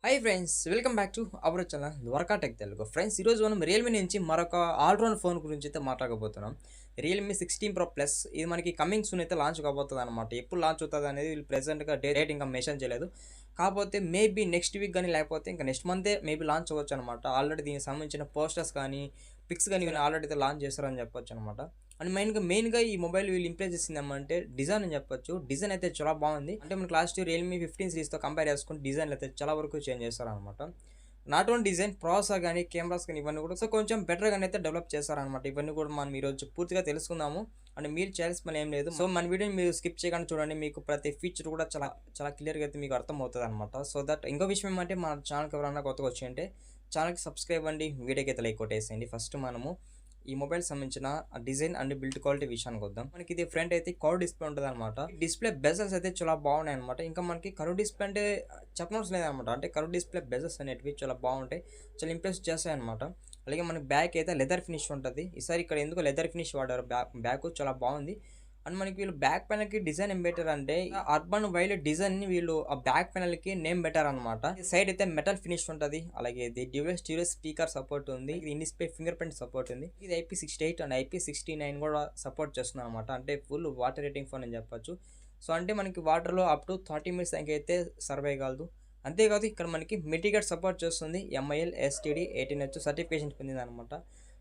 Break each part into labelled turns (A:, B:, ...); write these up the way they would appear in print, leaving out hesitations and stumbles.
A: Hi friends, welcome back to our channel Dwaraka tech Telugu. Friends, ఈరోజు మనం Realme నుంచి మరొక ఆల్రౌండ్ ఫోన్ గురించి అయితే మాట్లాడకపోతున్నాం. రియల్మీ 16 ప్రో ప్లస్ ఇది మనకి కమింగ్ సూన్ అయితే లాంచ్ కాబోతుంది అనమాట. ఎప్పుడు లాంచ్ అవుతుంది అనేది వీళ్ళు ప్రెసెంట్గా డేట్ ఇంకా మెన్షన్ చేయలేదు. కాకపోతే మేబీ నెక్స్ట్ వీక్ కానీ లేకపోతే ఇంకా నెక్స్ట్ మంతే మేబీ లాంచ్ అవ్వచ్చు అనమాట. ఆల్రెడీ దీనికి సంబంధించిన పోస్టర్స్ కానీ పిక్స్ కానీ ఆల్రెడీ అయితే లాంచ్ చేస్తారని చెప్పొచ్చు అనమాట. అండ్ మెయిన్గా ఈ మొబైల్ వీళ్ళు ఇంప్రెస్ చేసింది ఏమంటే డిజైన్ అని చెప్పొచ్చు. డిజైన్ అయితే చాలా బాగుంది. అంటే మనకి లాస్ట్ రియల్మీ 15 సిరీస్తో కంపేర్ చేసుకుంటే డిజైన్ అయితే చాలా వరకు చేంజ్ చేస్తారనమాట. నాట్ ఓన్ డిజైన్, ప్రాసెసర్ కానీ కెమెరాస్ కానీ ఇవన్నీ కూడా కొంచెం బెటర్గానే అయితే డెవలప్ చేస్తారనమాట. ఇవన్నీ కూడా మనం ఈరోజు పూర్తిగా తెలుసుకుందాము. అండ్ మీరు చేయాల్సిన పని ఏం లేదు. సో మన వీడియోని మీరు స్కిప్ చేయకుండా చూడండి. మీకు ప్రతి ఫీచర్ కూడా చాలా చాలా క్లియర్గా అయితే మీకు అర్థమవుతుంది అనమాట. సో దట్ ఇంకో విషయం ఏమంటే మన ఛానల్కి ఎవరైనా కొత్తగా వచ్చి అంటే ఛానల్కి సబ్స్క్రైబ్ అండి, వీడియోకి అయితే లైక్ కొట్టేసేయండి. ఫస్ట్ మనము ఈ మొబైల్ సంబంధించిన డిజైన్ అండ్ బిల్డ్ క్వాలిటీ విషయానికి వద్దాం. మనకి ఇది ఫ్రంట్ అయితే కర్వ్ డిస్ప్లే ఉంటుంది అనమాట. డిస్ప్లే బెజల్స్ అయితే చాలా బాగున్నాయి అనమాట. ఇంకా మనకి కర్వ్ డిస్ప్లే అంటే చెప్పనవసరం లేదనమాట. అంటే కర్వ్ డిస్ప్లే బెజల్స్ అనేటివి చాలా బాగుంటాయి, చాలా ఇంప్రెస్ చేస్తాయి అనమాట. అలాగే మనకి బ్యాక్ అయితే లెదర్ ఫినిష్ ఉంటుంది. ఈసారి ఇక్కడ ఎందుకు లెదర్ ఫినిష్ వాడారు, బ్యాక్ చాలా బాగుంది. అండ్ మనకి వీళ్ళు బ్యాక్ ప్యానల్ కి డిజైన్ ఏం బెటర్ అంటే అర్బన్ వైలెట్ డిజైన్ ని వీళ్ళు ఆ బ్యాక్ ప్యానల్ కి నేమ్ బెటర్ అనమాట. సైడ్ అయితే మెటల్ ఫినిష్ ఉంటుంది. అలాగే ఇది డ్యూయల్ స్టీరియో స్పీకర్ సపోర్ట్ ఉంది. ఇది in display finger print support ఉంది. ఇది IP68 అండ్ IP69 కూడా సపోర్ట్ చేస్తుంది అనమాట. అంటే ఫుల్ వాటర్ రేటింగ్ ఫోన్ అని చెప్పొచ్చు. సో అంటే మనకి వాటర్లో అప్ టు 30 మినిట్స్ దాకా అయితే సర్వే కాగలదు. అంతేకాదు ఇక్కడ మనకి మిటిగేట్ సపోర్ట్ చేస్తుంది. MIL STD 18H సర్టిఫికేషన్ పొందింది అనమాట.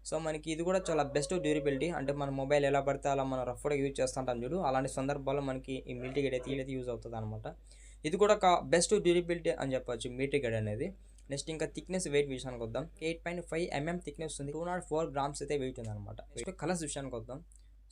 A: సో మనకి ఇది కూడా చాలా బెస్ట్ డ్యూరబిలిటీ. అంటే మన మొబైల్ ఎలా పడితే అలా మనం రఫ్గా యూజ్ చేస్తుంటాం చూడు, అలాంటి సందర్భాల్లో మనకి ఈ మిల్టీగేడ్ అయితే యూజ్ అవుతుంది అనమాట. ఇది కూడా ఒక బెస్ట్ డ్యూరబిలిటీ అని చెప్పొచ్చు మిల్టీగేడ్ అనేది. నెక్స్ట్ ఇంకా థిక్నెస్ వెయిట్ విషయానికి వద్దాం. 8.5 mm థిక్నెస్ ఉంది. 204 grams అయితే వెయిట్ ఉంది అనమాట. నెక్స్ట్ కలర్స్ విషయానికి వద్దాం.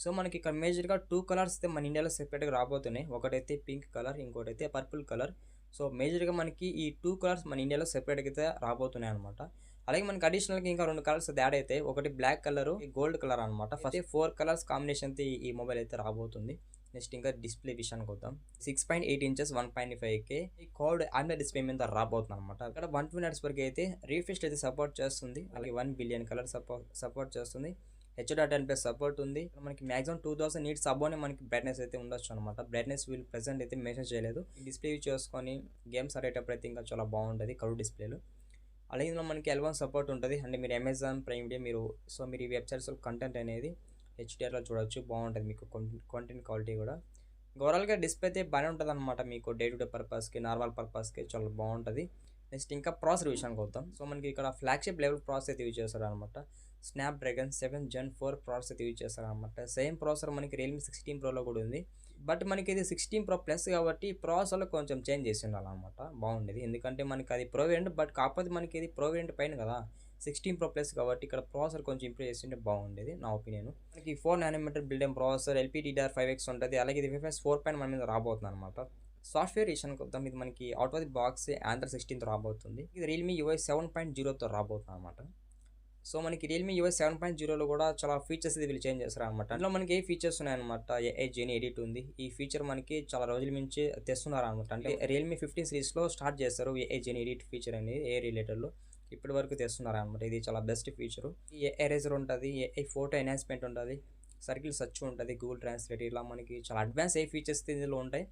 A: సో మనకి ఇక్కడ మేజర్గా 2 కలర్స్ అయితే మన ఇండియాలో సెపరేట్గా రాబోతున్నాయి. ఒకటైతే పింక్ కలర్, ఇంకోటి అయితే పర్పుల్ కలర్. సో మేజర్గా మనకి ఈ 2 కలర్స్ మన ఇండియాలో సెపరేట్గా అయితే రాబోతున్నాయి అనమాట. అలాగే మనకి అడిషనల్గా ఇంకా 2 కలర్స్ యాడ్ అయితే, ఒకటి బ్లాక్ కలర్, గోల్డ్ కలర్ అనమాట. ఫస్ట్ 4 కలర్స్ కాంబినేషన్ తో ఈ మొబైల్ అయితే రాబోతుంది. నెక్స్ట్ ఇంకా డిస్ప్లే విషయానికి వద్దాం. 6.8 inches 1.5K curved Android display మీద రాబోతుంది అనమాట. ఇక్కడ 120 Hz వరకు అయితే రీఫ్రెష్ అయితే సపోర్ట్ చేస్తుంది. అలాగే 1 billion కలర్ సపోర్ట్ చేస్తుంది. H.10+ సపోర్ట్ ఉంది. మనకి మాక్సిమం 2000 నీట్స్ అబోనే మనకి బ్రైట్నెస్ అయితే ఉండొచ్చు అనమాట. బ్రైట్నెస్ వీళ్ళు ప్రెసెంట్ అయితే మెన్షన్ చేయలేదు. డిస్ప్లే యూజ్ చేసుకొని గేమ్స్ ఆడేటప్పుడు అయితే ఇంకా చాలా బాగుంటుంది కర్వ్ డిస్ప్లేలో. అలాగే ఇందులో మనకి L1 సపోర్ట్ ఉంటుంది. అంటే మీరు అమెజాన్ ప్రైమ్ వీడియో మీరు ఈ వెబ్సైట్స్లో కంటెంట్ అనేది HDRలో చూడొచ్చు. బాగుంటుంది మీకు కంటెంట్ క్వాలిటీ కూడా. ఓవరాల్గా డిస్ప్లే అయితే బాగానే ఉంటుంది అనమాట. మీకు డే టు డే పర్పస్కి, నార్మల్ పర్పస్కి చాలా బాగుంటుంది. నెక్స్ట్ ఇంకా ప్రాసెసర్ విషయానికి వద్దాం. సో మనకి ఇక్కడ ఫ్లాగ్షిప్ లెవెల్ ప్రాసెస్ అయితే యూజ్ చేస్తారు అనమాట. స్నాప్డ్రాగన్ 7 Gen 4 ప్రాసెస్ అయితే యూజ్ చేస్తారు అనమాట. సేమ్ ప్రాసెసర్ మనకి రియల్మీ 16 ప్రోలో కూడా ఉంది. బట్ మనకి ఇది 16 ప్రో ప్లస్ కాబట్టి ప్రాసెసర్లో కొంచెం చేంజ్ చేసి ఉండాలన్నమాట. బాగుండేది, ఎందుకంటే మనకి అది ప్రో వేరియంట్. బట్ కాకపోతే మనకి ఇది ప్రో వేరియంట్ పైన కదా, 16 ప్రో ప్లస్ కాబట్టి ఇక్కడ ప్రాసెసర్ కొంచెం ఇంప్రూవ్ చేస్తుంటే బాగుండేది నా ఒపీనియన్. మనకి 4nm బిల్డెన్ ప్రాసెసర్ LPDDR5X ఉంటుంది. అలాగే ఇది FreeFS 4 మన మీద రాబోతుంది అనమాట. సాఫ్ట్వేర్ విషయానికి వద్దాం. ఇది మనకి out of the box Android 16తో రాబోతుంది. ఇది రియల్మీ UI 7.0తో రాబోతుంది అనమాట. సో మనకి రియల్మీ UI 7.0లో కూడా చాలా ఫీచర్స్ ఇది వీళ్ళు చేంజ్ చేస్తారు అనమాట. అందులో మనకి ఏ ఫీచర్స్ ఉన్నాయన్నమాట. AI Genie ఎడిట్ ఉంది. ఈ ఫీచర్ మనకి చాలా రోజుల నుంచి తెస్తున్నారు అనమాట. అంటే రియల్మీ 15 సిరీస్లో స్టార్ట్ చేస్తారు AI Genie ఎడిట్ ఫీచర్ అనేది ఏ రిలేటెడ్లో ఇప్పటి వరకు తెస్తున్నారు అనమాట. ఇది చాలా బెస్ట్ ఫీచరు. ఈ ఎరేజర్ ఉంటుంది, AI ఫోటో ఎన్హాన్స్మెంట్ ఉంటుంది, సర్కిల్ సర్చ్ ఉంటుంది, గూగుల్ ట్రాన్స్లేట్, ఇలా మనకి చాలా అడ్వాన్స్ ఏ ఫీచర్స్ ఇందులో ఉంటాయి.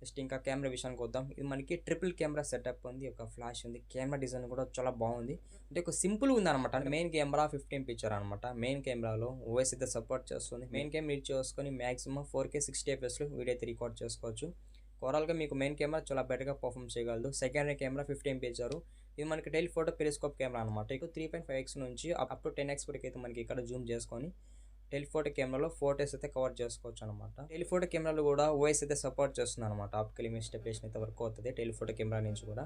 A: నెక్స్ట్ ఇంకా కెమెరా విషయానికి వద్దాం. ఇది మనకి ట్రిపుల్ కెమెరా సెటప్ ఉంది, ఒక ఫ్లాష్ ఉంది. కెమెరా డిజైన్ కూడా చాలా బాగుంది. అంటే ఒక సింపుల్గా ఉంది అనమాట. మెయిన్ కెమెరా 15 పిక్చర్ అనమాట. మెయిన్ కెమెరాలో OS అయితే సపోర్ట్ చేస్తుంది. మెయిన్ కెమెరా యూజ్ చేసుకొని మాక్సిమం 4K 60fps వీడియో అయితే రికార్డ్ చేసుకోవచ్చు. ఓవరాల్గా మీకు మెయిన్ కెమెరా చాలా బెటర్గా పర్ఫామ్ చేయగలదు. Secondary camera 15 picture. ఇది మనకి టెలిఫోటో పెరిస్కోప్ కెమెరా అనమాట. ఇక 3.5x నుంచి అప్ టు 10x వరకు అయితే మనకి ఇక్కడ జూమ్ చేసుకొని టెలిఫోటో కెమెరాలో ఫోటోస్ అయితే కవర్ చేసుకోవచ్చు అనమాట. టెలిఫోటో కెమెరాలో కూడా OS అయితే సపోర్ట్ చేస్తుంది అనమాట. ఆప్టికల్ ఇమేజ్ స్టెబిలేషన్ అయితే వర్క్ అవుతుంది టెలిఫోటో కెమెరా నుంచి కూడా.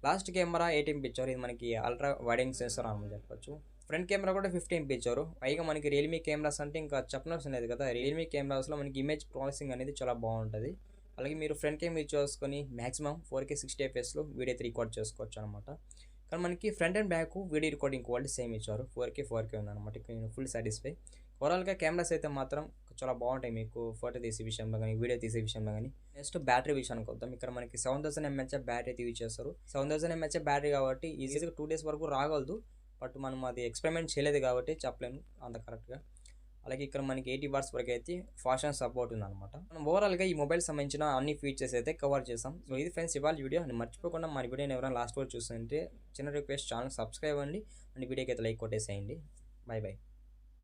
A: Last camera 18 picture. ఇది మనకి అల్ట్రా వైడ్ యాంగిల్ సెన్సార్ అని చెప్పొచ్చు. ఫ్రంట్ కెమెరా కూడా 15 పిక్చర్. పైగా మనకి రియల్మీ కెమెరాస్ అంటే ఇంకా చెప్పనవసరం లేదు కదా. రియల్మీ కెమెరాస్లో మనకి ఇమేజ్ ప్రాసెసింగ్ అనేది చాలా బాగుంటుంది. అలాగే మీరు ఫ్రంట్ కెమెరా యూజ్ చేసుకొని మాక్సిమం 4K 60fps వీడియో అయితే రికార్డ్ చేసుకోవచ్చు అనమాట. కానీ మనకి front and back video recording quality same ఇచ్చారు. 4K ఉందన్నమాట. నేను ఫుల్ సాటిస్ఫై. ఓవరాల్గా కెమెరాస్ అయితే మాత్రం చాలా బాగుంటాయి మీకు ఫోటో తీసే విషయంలో కానీ, వీడియో తీసే విషయంలో కానీ. నెక్స్ట్ బ్యాటరీ విషయానికి వద్దాం. ఇక్కడ మనకి 7000 mAh బ్యాటరీ అయితే యూజ్ చేస్తారు. 7000 mAh బ్యాటరీ కాబట్టి ఈజీగా 2 days వరకు రాగలదు. బట్ మనం అది ఎక్స్పెరిమెంట్ చేయలేదు కాబట్టి చెప్పలేను అంత కరెక్ట్గా. అలాగే ఇక్కడ మనకి 80 వాట్స్ వరకు అయితే ఫాస్ట్ ఛార్జ్ సపోర్ట్ ఉందన్నమాట. మనం ఓవరాల్‌గా ఈ మొబైల్ సంబంధించిన అన్ని ఫీచర్స్ అయితే కవర్ చేసాం. సో ఇది ఫ్రెండ్స్ ఇవాళ వీడియో. అండ్ మర్చిపోకుండా మన వీడియోని ఎవరైనా లాస్ట్ వరకు చూస్తుంటే చిన్న రిక్వెస్ట్, ఛానల్ సబ్స్క్రైబ్ అవ్వండి అండ్ వీడియోకి అయితే లైక్ కొట్టేసేయండి. By by.